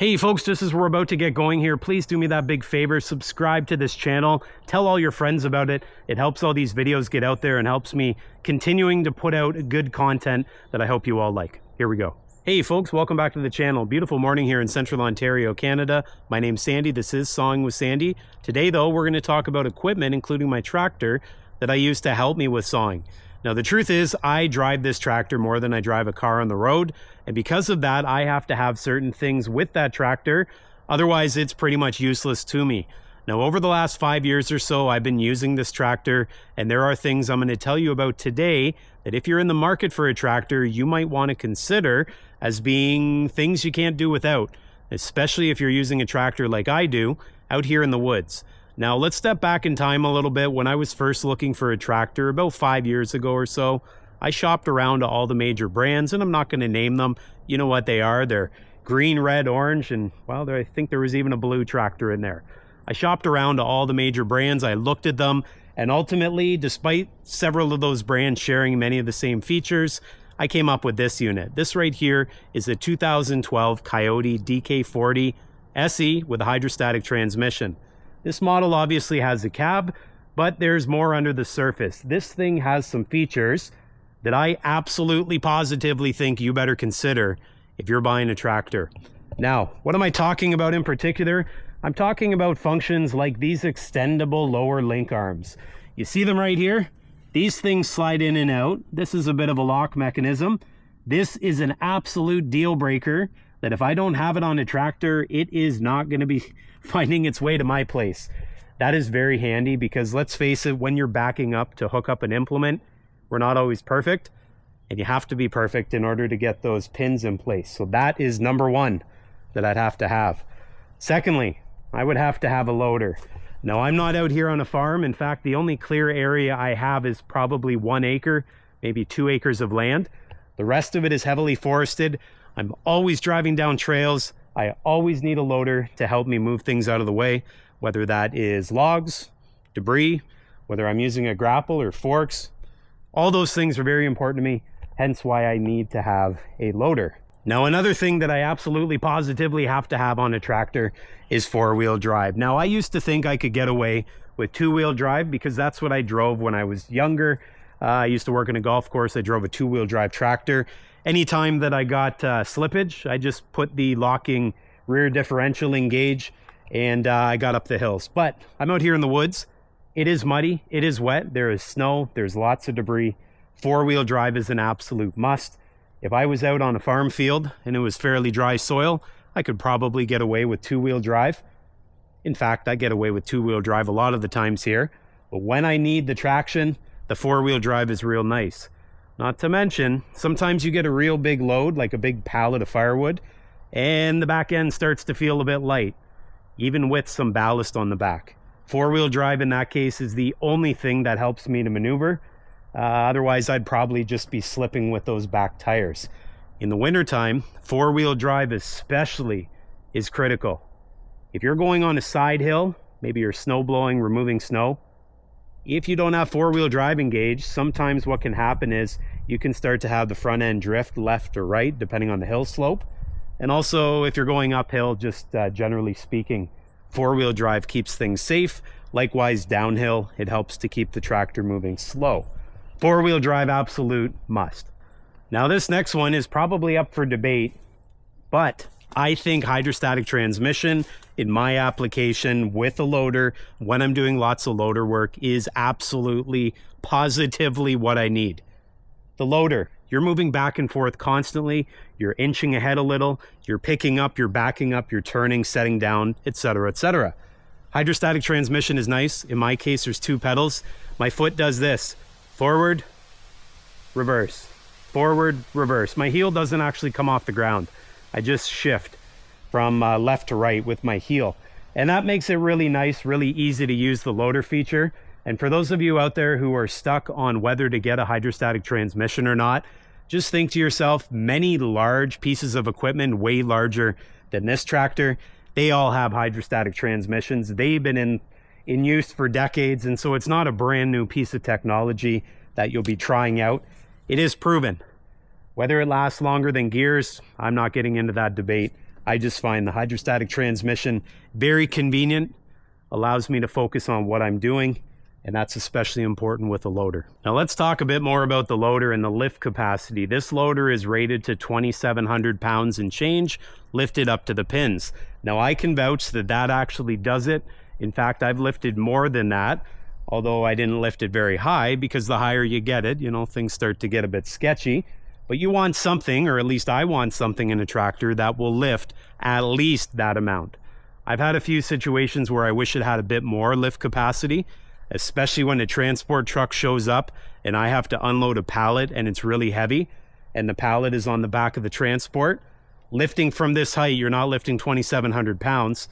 Hey folks, just as we're about to get going here, please do me that big favor, subscribe to this channel, tell all your friends about it. It helps all these videos get out there and helps me continuing to put out good content that I hope you all like. Here we go. Hey folks, welcome back to the channel. Beautiful morning here in Central Ontario, Canada. My name's Sandy, this is Sawing with Sandy. Today though, we're going to talk about equipment, including my tractor, that I use to help me with sawing. Now the truth is, I drive this tractor more than I drive a car on the road, and because of that, I have to have certain things with that tractor, otherwise it's pretty much useless to me. Now over the last 5 years or so, I've been using this tractor, and there are things I'm going to tell you about today that if you're in the market for a tractor, you might want to consider as being things you can't do without, especially if you're using a tractor like I do out here in the woods. Now let's step back in time a little bit. When I was first looking for a tractor about 5 years ago or so, I shopped around to all the major brands, and I'm not going to name them. You know what they are. They're green, red, orange, and well, I think there was even a blue tractor in there. I shopped around to all the major brands. I looked at them, and ultimately, despite several of those brands sharing many of the same features, I came up with this unit. This right here is a 2012 Kioti DK40se with a hydrostatic transmission. This model obviously has a cab, but there's more under the surface. This thing has some features that I absolutely positively think you better consider if you're buying a tractor. Now, what am I talking about in particular? I'm talking about functions like these extendable lower link arms. You see them right here? These things slide in and out. This is a bit of a lock mechanism. This is an absolute deal breaker that if I don't have it on a tractor, it is not going to be finding its way to my place. That is very handy because let's face it, when you're backing up to hook up an implement, we're not always perfect, and you have to be perfect in order to get those pins in place. So that is number one that I'd have to have. Secondly, I would have to have a loader. Now, I'm not out here on a farm. In fact, the only clear area I have is probably 1 acre, maybe 2 acres of land. The rest of it is heavily forested. I'm always driving down trails. I always need a loader to help me move things out of the way, whether that is logs, debris, whether I'm using a grapple or forks. All those things are very important to me, hence why I need to have a loader. Now, another thing that I absolutely positively have to have on a tractor is 4-wheel drive. Now, I used to think I could get away with 2-wheel drive because that's what I drove when I was younger. I used to work in a golf course. I drove a 2-wheel drive tractor. Anytime that I got slippage, I just put the locking rear differential engage and I got up the hills. But I'm out here in the woods. It is muddy. It is wet. There is snow. There's lots of debris. 4-wheel drive is an absolute must. If I was out on a farm field and it was fairly dry soil, I could probably get away with 2-wheel drive. In fact, I get away with 2-wheel drive a lot of the times here. But when I need the traction, the 4-wheel drive is real nice. Not to mention, sometimes you get a real big load, like a big pallet of firewood, and the back end starts to feel a bit light, even with some ballast on the back. 4-wheel drive in that case is the only thing that helps me to maneuver. Otherwise, I'd probably just be slipping with those back tires. In the wintertime, 4-wheel drive especially is critical. If you're going on a side hill, maybe you're snow blowing, removing snow, if you don't have 4-wheel drive engaged, sometimes what can happen is you can start to have the front end drift left or right, depending on the hill slope. And also, if you're going uphill, just generally speaking, 4-wheel drive keeps things safe. Likewise, downhill, it helps to keep the tractor moving slow. 4-wheel drive, absolute must. Now, this next one is probably up for debate, but I think hydrostatic transmission in my application with a loader, when I'm doing lots of loader work, is absolutely, positively what I need. The loader, you're moving back and forth constantly, you're inching ahead a little, you're picking up, you're backing up, you're turning, setting down, etc., etc. Hydrostatic transmission is nice. In my case, there's 2 pedals. My foot does this: forward, reverse, forward, reverse. My heel doesn't actually come off the ground. I just shift from left to right with my heel. And that makes it really nice, really easy to use the loader feature. And for those of you out there who are stuck on whether to get a hydrostatic transmission or not, just think to yourself, many large pieces of equipment, way larger than this tractor, they all have hydrostatic transmissions. They've been in use for decades, and so it's not a brand new piece of technology that you'll be trying out. It is proven. Whether it lasts longer than gears, I'm not getting into that debate. I just find the hydrostatic transmission very convenient, allows me to focus on what I'm doing, and that's especially important with a loader. Now let's talk a bit more about the loader and the lift capacity. This loader is rated to 2,700 pounds and change, lifted up to the pins. Now I can vouch that that actually does it. In fact, I've lifted more than that, although I didn't lift it very high, because the higher you get it, things start to get a bit sketchy. But you want something, or at least I want something in a tractor that will lift at least that amount. I've had a few situations where I wish it had a bit more lift capacity, especially when a transport truck shows up and I have to unload a pallet and it's really heavy and the pallet is on the back of the transport. Lifting from this height, you're not lifting 2,700 pounds.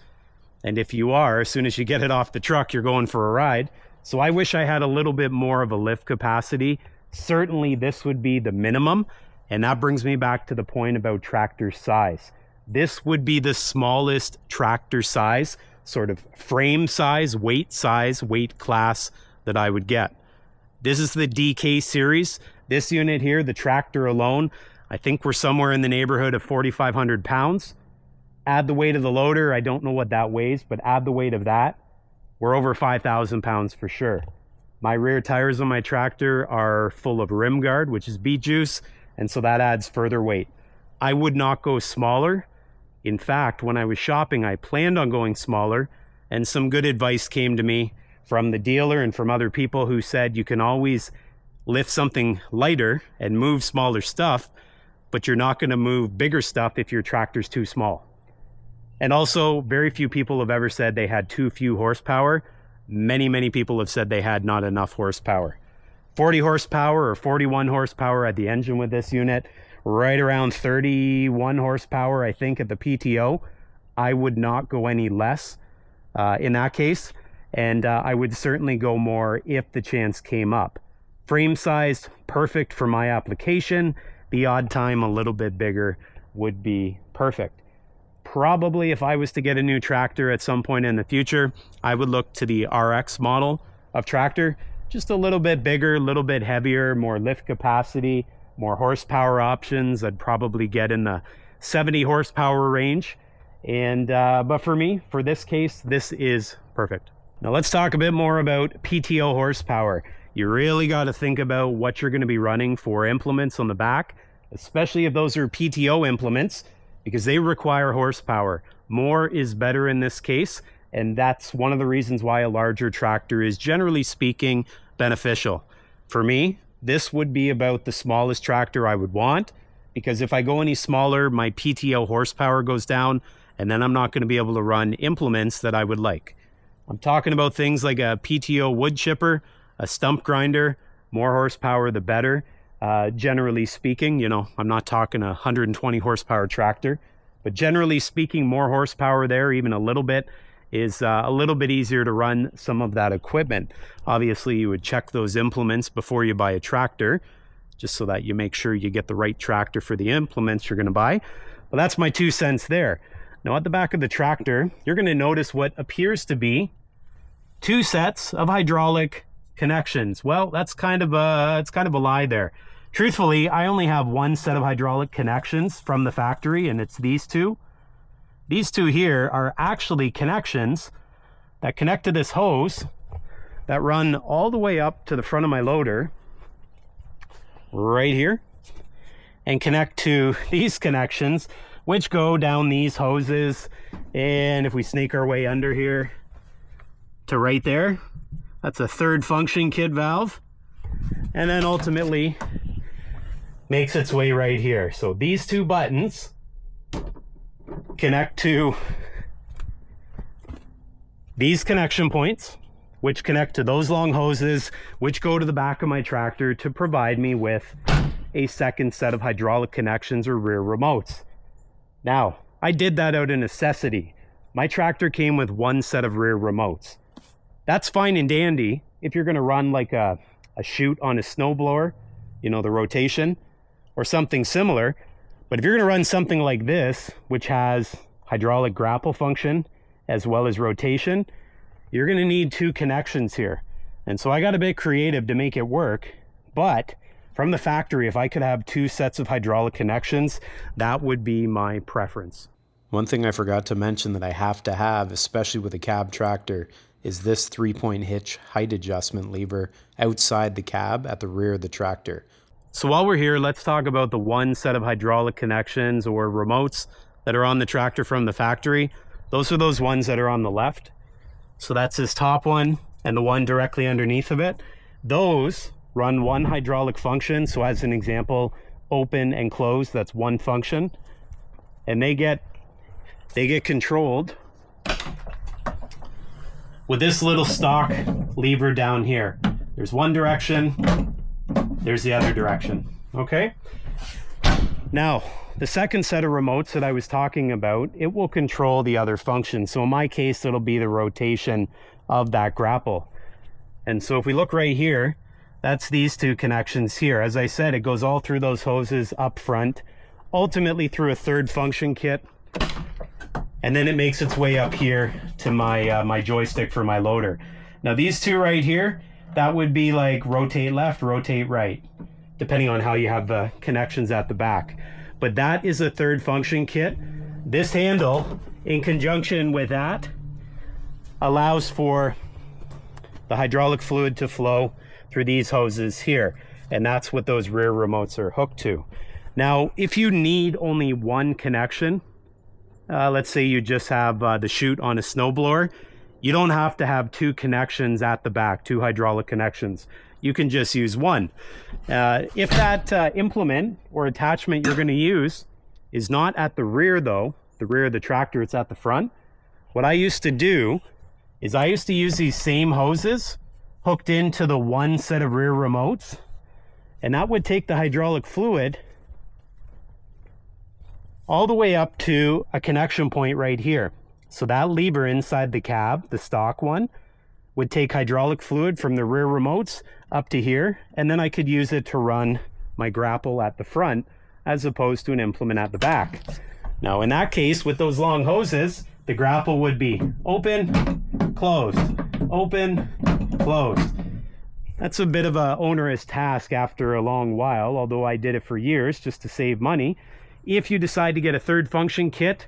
And if you are, as soon as you get it off the truck, you're going for a ride. So I wish I had a little bit more of a lift capacity. Certainly this would be the minimum. And that brings me back to the point about tractor size. This would be the smallest tractor size, sort of frame size, weight class that I would get. This is the DK series. This unit here, the tractor alone, I think we're somewhere in the neighborhood of 4,500 pounds. Add the weight of the loader, I don't know what that weighs, but add the weight of that, we're over 5,000 pounds for sure. My rear tires on my tractor are full of rim guard, which is beet juice, and so that adds further weight. I would not go smaller. In fact, when I was shopping, I planned on going smaller, and some good advice came to me from the dealer and from other people who said you can always lift something lighter and move smaller stuff, but you're not going to move bigger stuff if your tractor's too small. And also, very few people have ever said they had too few horsepower. Many people have said they had not enough horsepower. 40 horsepower or 41 horsepower at the engine with this unit, right around 31 horsepower, I think, at the PTO. I would not go any less in that case, and I would certainly go more if the chance came up. Frame size, perfect for my application. The odd time a little bit bigger would be perfect. Probably if I was to get a new tractor at some point in the future, I would look to the RX model of tractor. Just a little bit bigger, a little bit heavier, more lift capacity, more horsepower options. I'd probably get in the 70 horsepower range. And but for me, for this case, this is perfect. Now let's talk a bit more about PTO horsepower. You really got to think about what you're going to be running for implements on the back, especially if those are PTO implements, because they require horsepower. More is better in this case, and that's one of the reasons why a larger tractor is, generally speaking, beneficial. For me, this would be about the smallest tractor I would want, because if I go any smaller, my PTO horsepower goes down, and then I'm not going to be able to run implements that I would like. I'm talking about things like a PTO wood chipper, a stump grinder. More horsepower, the better. Generally speaking, I'm not talking a 120 horsepower tractor, but generally speaking, more horsepower there, even a little bit, is a little bit easier to run some of that equipment. Obviously, you would check those implements before you buy a tractor, just so that you make sure you get the right tractor for the implements you're going to buy. But that's my 2 cents there. Now at the back of the tractor, you're going to notice what appears to be 2 sets of hydraulic connections. Well, it's kind of a lie there. Truthfully, I only have 1 set of hydraulic connections from the factory, and it's these two. These two here are actually connections that connect to this hose that run all the way up to the front of my loader, right here, and connect to these connections, which go down these hoses. And if we snake our way under here to right there, that's a third function kit valve, and then ultimately makes its way right here. So these 2 buttons connect to these connection points, which connect to those long hoses, which go to the back of my tractor to provide me with a second set of hydraulic connections or rear remotes. Now, I did that out of necessity. My tractor came with 1 set of rear remotes. That's fine and dandy if you're going to run like a chute on a snowblower, the rotation, or something similar. But if you're going to run something like this, which has hydraulic grapple function as well as rotation, you're going to need 2 connections here. And so I got a bit creative to make it work. But from the factory, if I could have 2 sets of hydraulic connections, that would be my preference. One thing I forgot to mention that I have to have, especially with a cab tractor, is this 3-point hitch height adjustment lever outside the cab at the rear of the tractor. So while we're here, let's talk about the one set of hydraulic connections or remotes that are on the tractor from the factory. Those are those ones that are on the left. So that's this top one and the one directly underneath of it. Those run one hydraulic function. So as an example, open and close, that's one function. And they get controlled with this little stock lever down here. There's one direction, there's the other direction, okay? Now, the second set of remotes that I was talking about, it will control the other function. So in my case, it'll be the rotation of that grapple. And so if we look right here, that's these two connections here. As I said, it goes all through those hoses up front, ultimately through a third function kit, and then it makes its way up here to my my joystick for my loader. Now these two right here, that would be like rotate left, rotate right, depending on how you have the connections at the back. But that is a third function kit. This handle, in conjunction with that, allows for the hydraulic fluid to flow through these hoses here. And that's what those rear remotes are hooked to. Now, if you need only one connection, let's say you just have the chute on a snowblower, you don't have to have two connections at the back, two hydraulic connections. You can just use one. If that implement or attachment you're going to use is not at the rear though, the rear of the tractor, it's at the front, what I used to do is I used to use these same hoses hooked into the one set of rear remotes, and that would take the hydraulic fluid all the way up to a connection point right here. So that lever inside the cab, the stock one, would take hydraulic fluid from the rear remotes up to here, and then I could use it to run my grapple at the front as opposed to an implement at the back. Now in that case, with those long hoses, the grapple would be open, closed, open, closed. That's a bit of an onerous task after a long while, although I did it for years just to save money. If you decide to get a third function kit,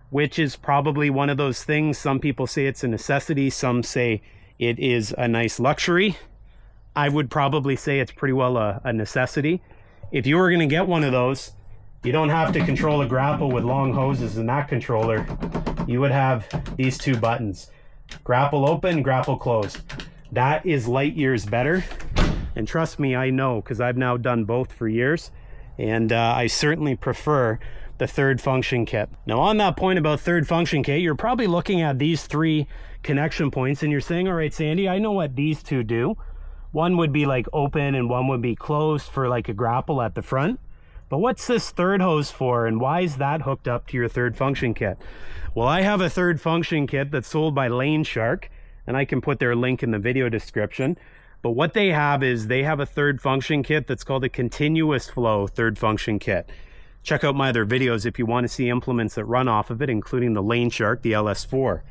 which is probably one of those things, some people say it's a necessity, some say it is a nice luxury. I would probably say it's pretty well a necessity. If you were going to get one of those, you don't have to control a grapple with long hoses in that controller. You would have these two buttons, grapple open, grapple closed. That is light years better. And trust me, I know, because I've now done both for years. And I certainly prefer the third function kit. Now on that point about third function kit, you're probably looking at these three connection points and you're saying, all right, Sandy, I know what these two do. One would be like open and one would be closed for like a grapple at the front. But what's this third hose for, and why is that hooked up to your third function kit? Well, I have a third function kit that's sold by Lane Shark, and I can put their link in the video description. But what they have is they have a third function kit that's called a continuous flow third function kit. Check out my other videos if you want to see implements that run off of it, including the Lane Shark, the LS4.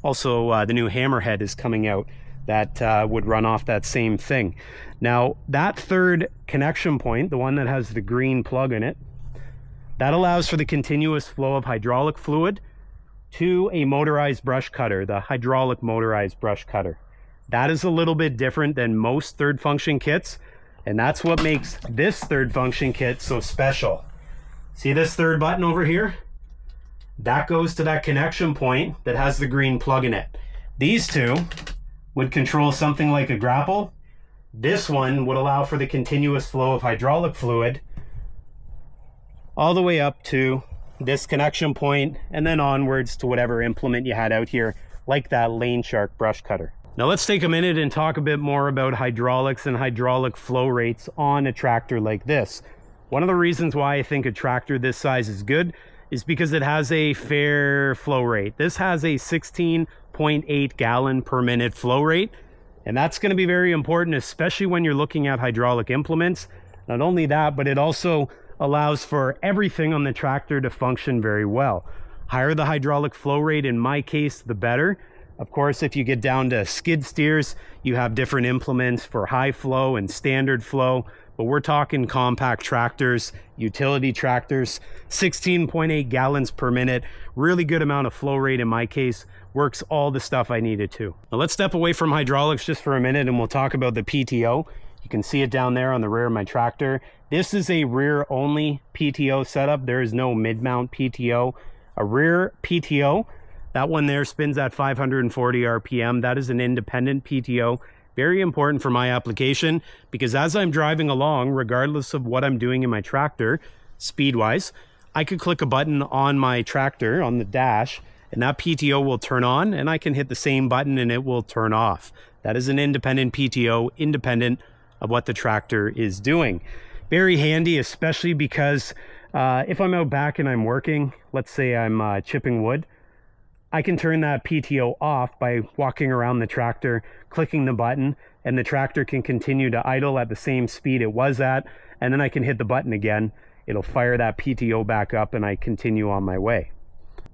Also, the new Hammerhead is coming out that would run off that same thing. Now, that third connection point, the one that has the green plug in it, that allows for the continuous flow of hydraulic fluid to a motorized brush cutter, the hydraulic motorized brush cutter. That is a little bit different than most third function kits, and that's what makes this third function kit so special. See this third button over here? That goes to that connection point that has the green plug in it. These two would control something like a grapple. This one would allow for the continuous flow of hydraulic fluid all the way up to this connection point and then onwards to whatever implement you had out here, like that Lane Shark brush cutter. Now let's take a minute and talk a bit more about hydraulics and hydraulic flow rates on a tractor like this. One of the reasons why I think a tractor this size is good is because it has a fair flow rate. This has a 16.8 gallon per minute flow rate, and that's going to be very important, especially when you're looking at hydraulic implements. Not only that, but it also allows for everything on the tractor to function very well. Higher the hydraulic flow rate, in my case, the better. Of course, if you get down to skid steers, you have different implements for high flow and standard flow, but we're talking compact tractors, utility tractors, 16.8 gallons per minute, really good amount of flow rate in my case, works all the stuff I needed to. Now let's step away from hydraulics just for a minute and we'll talk about the PTO. You can see it down there on the rear of my tractor. This is a rear only PTO setup. There is no mid-mount PTO. A rear PTO, that one there spins at 540 RPM. That is an independent PTO. Very important for my application because as I'm driving along, regardless of what I'm doing in my tractor, speed-wise, I could click a button on my tractor, on the dash, and that PTO will turn on, and I can hit the same button and it will turn off. That is an independent PTO, independent of what the tractor is doing. Very handy, especially because if I'm out back and I'm working, let's say I'm chipping wood, I can turn that PTO off by walking around the tractor, clicking the button, and the tractor can continue to idle at the same speed it was at, and then I can hit the button again. It'll fire that PTO back up and I continue on my way.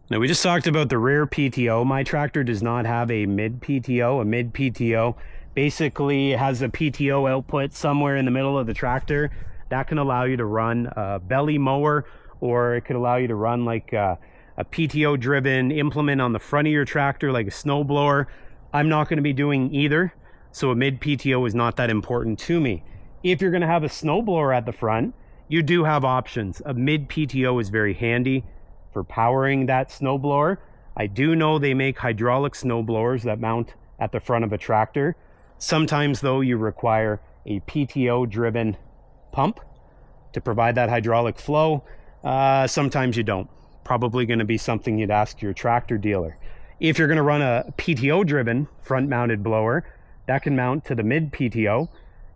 Now we just talked about the rear PTO. My tractor does not have a mid PTO. A mid PTO basically has a PTO output somewhere in the middle of the tractor. That can allow you to run a belly mower, or it could allow you to run like a PTO driven implement on the front of your tractor like a snow blower. I'm not going to be doing either, so a mid PTO is not that important to me. If you're going to have a snow blower at the front, you do have options. A mid PTO is very handy for powering that snow blower. I do know they make hydraulic snow blowers that mount at the front of a tractor. Sometimes though you require a PTO driven pump to provide that hydraulic flow. Sometimes you don't. Probably going to be something you'd ask your tractor dealer. If you're going to run a PTO driven front mounted blower, that can mount to the mid PTO,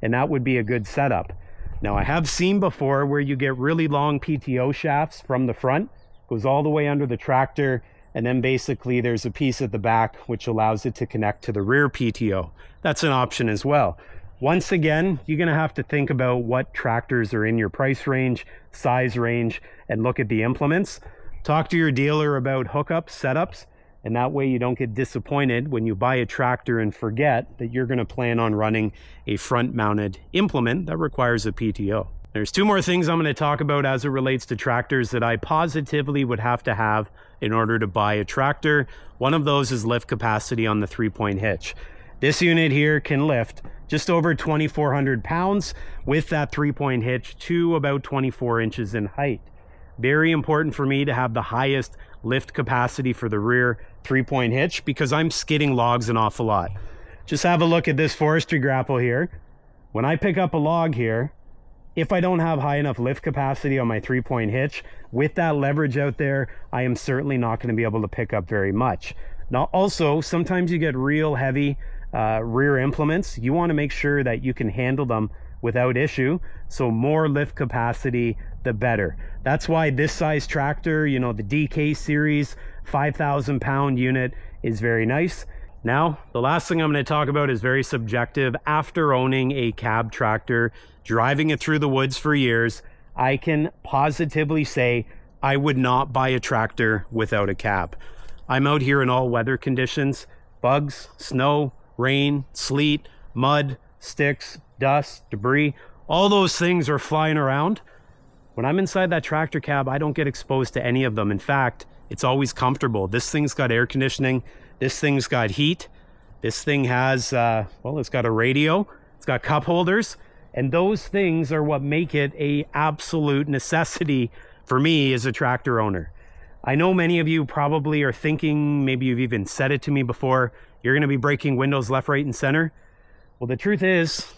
and that would be a good setup. Now I have seen before where you get really long PTO shafts from the front, goes all the way under the tractor, and then basically there's a piece at the back which allows it to connect to the rear PTO. That's an option as well. Once again, you're going to have to think about what tractors are in your price range, size range, and look at the implements. Talk to your dealer about hookups, setups, and that way you don't get disappointed when you buy a tractor and forget that you're going to plan on running a front-mounted implement that requires a PTO. There's two more things I'm going to talk about as it relates to tractors that I positively would have to have in order to buy a tractor. One of those is lift capacity on the 3-point hitch. This unit here can lift just over 2,400 pounds with that 3-point hitch to about 24 inches in height. Very important for me to have the highest lift capacity for the rear 3-point hitch because I'm skidding logs an awful lot. Just have a look at this forestry grapple here. When I pick up a log here, if I don't have high enough lift capacity on my 3-point hitch, with that leverage out there, I am certainly not going to be able to pick up very much. Now also, sometimes you get real heavy rear implements. You want to make sure that you can handle them without issue, so more lift capacity the better. That's why this size tractor, you know, the DK series 5,000 pound unit is very nice. Now the last thing I'm going to talk about is very subjective. After owning a cab tractor, driving it through the woods for years, I can positively say I would not buy a tractor without a cab. I'm out here in all weather conditions: bugs, snow, rain, sleet, mud, sticks, dust, debris. All those things are flying around. When I'm inside that tractor cab, I don't get exposed to any of them. In fact, it's always comfortable. This thing's got air conditioning. This thing's got heat. This thing has, well, it's got a radio. It's got cup holders. And those things are what make it a absolute necessity for me as a tractor owner. I know many of you probably are thinking, maybe you've even said it to me before, you're going to be breaking windows left, right, and center. Well, the truth is,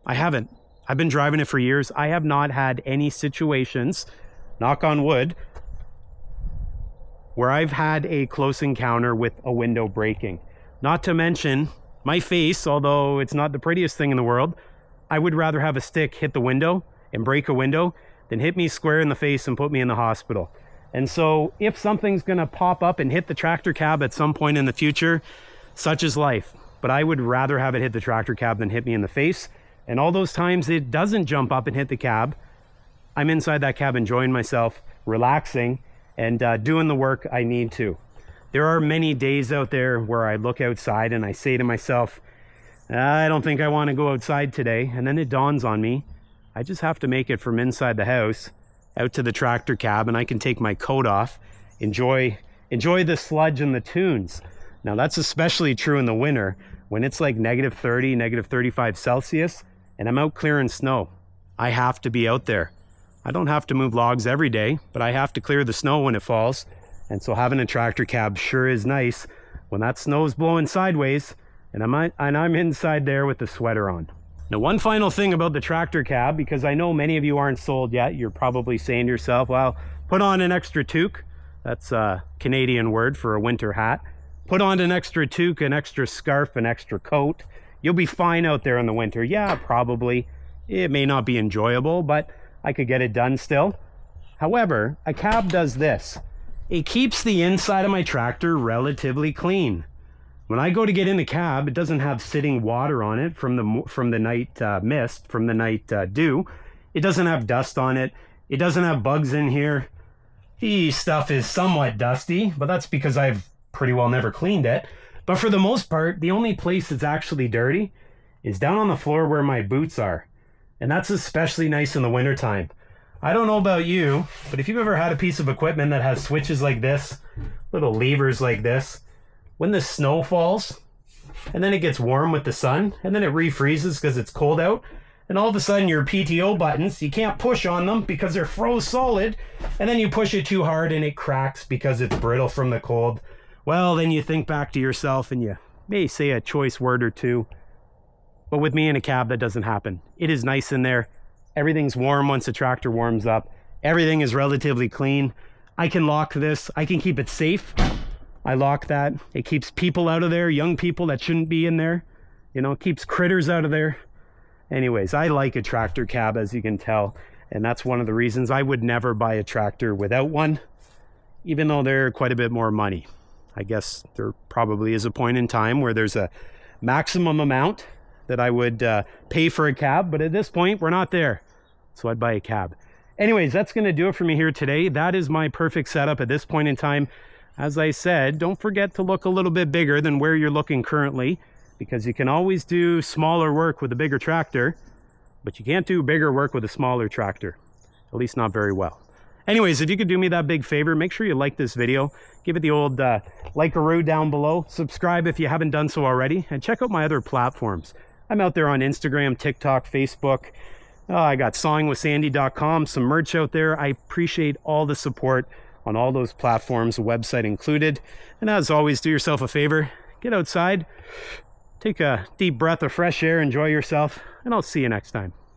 I haven't. I've been driving it for years. I have not had any situations, knock on wood, where I've had a close encounter with a window breaking. Not to mention my face, although it's not the prettiest thing in the world, I would rather have a stick hit the window and break a window than hit me square in the face and put me in the hospital. And so if something's gonna pop up and hit the tractor cab at some point in the future, such is life. But I would rather have it hit the tractor cab than hit me in the face. And all those times it doesn't jump up and hit the cab, I'm inside that cab enjoying myself, relaxing, and doing the work I need to. There are many days out there where I look outside and I say to myself, I don't think I want to go outside today. And then it dawns on me, I just have to make it from inside the house out to the tractor cab, and I can take my coat off, enjoy the sludge and the tunes. Now that's especially true in the winter when it's like -30, -35 Celsius, and I'm out clearing snow. I have to be out there. I don't have to move logs every day, but I have to clear the snow when it falls. And so having a tractor cab sure is nice when that snow's blowing sideways and I'm inside there with the sweater on. Now, one final thing about the tractor cab, because I know many of you aren't sold yet. You're probably saying to yourself, well, put on an extra toque. That's a Canadian word for a winter hat. Put on an extra toque, an extra scarf, an extra coat. You'll be fine out there in the winter. Yeah, probably. It may not be enjoyable, but I could get it done still. However, a cab does this. It keeps the inside of my tractor relatively clean. When I go to get in the cab, it doesn't have sitting water on it from the night mist, from the night dew. It doesn't have dust on it. It doesn't have bugs in here. The stuff is somewhat dusty, but that's because I've pretty well never cleaned it. But for the most part, the only place that's actually dirty is down on the floor where my boots are. And that's especially nice in the wintertime. I don't know about you, but if you've ever had a piece of equipment that has switches like this, little levers like this, when the snow falls, and then it gets warm with the sun, and then it refreezes because it's cold out, and all of a sudden your PTO buttons, you can't push on them because they're froze solid, and then you push it too hard and it cracks because it's brittle from the cold. Well, then you think back to yourself and you may say a choice word or two. But with me in a cab, that doesn't happen. It is nice in there. Everything's warm once the tractor warms up. Everything is relatively clean. I can lock this. I can keep it safe. I lock that. It keeps people out of there, young people that shouldn't be in there. You know, it keeps critters out of there. Anyways, I like a tractor cab, as you can tell. And that's one of the reasons I would never buy a tractor without one, even though they're quite a bit more money. I guess there probably is a point in time where there's a maximum amount that I would pay for a cab, but at this point we're not there, so I'd buy a cab. Anyways, that's going to do it for me here today. That is my perfect setup at this point in time. As I said, don't forget to look a little bit bigger than where you're looking currently, because you can always do smaller work with a bigger tractor, but you can't do bigger work with a smaller tractor, at least not very well. Anyways, if you could do me that big favor, make sure you like this video. Give it the old like-a-roo down below. Subscribe if you haven't done so already. And check out my other platforms. I'm out there on Instagram, TikTok, Facebook. I got sawingwithsandy.com, some merch out there. I appreciate all the support on all those platforms, website included. And as always, do yourself a favor. Get outside. Take a deep breath of fresh air. Enjoy yourself. And I'll see you next time.